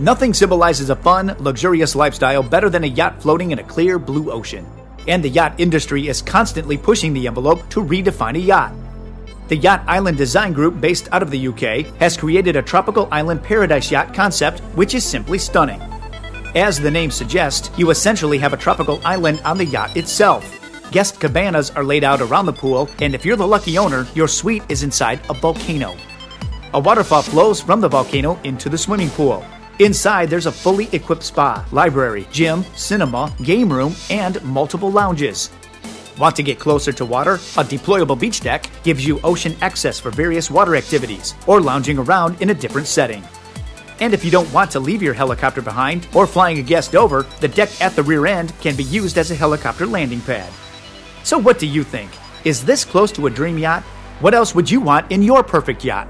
Nothing symbolizes a fun, luxurious lifestyle better than a yacht floating in a clear blue ocean. And the yacht industry is constantly pushing the envelope to redefine a yacht. The Yacht Island Design Group, based out of the UK, has created a tropical island paradise yacht concept which is simply stunning. As the name suggests, you essentially have a tropical island on the yacht itself. Guest cabanas are laid out around the pool, and if you're the lucky owner, your suite is inside a volcano. A waterfall flows from the volcano into the swimming pool. Inside, there's a fully equipped spa, library, gym, cinema, game room, and multiple lounges. Want to get closer to water? A deployable beach deck gives you ocean access for various water activities or lounging around in a different setting. And if you don't want to leave your helicopter behind or flying a guest over, the deck at the rear end can be used as a helicopter landing pad. So what do you think? Is this close to a dream yacht? What else would you want in your perfect yacht?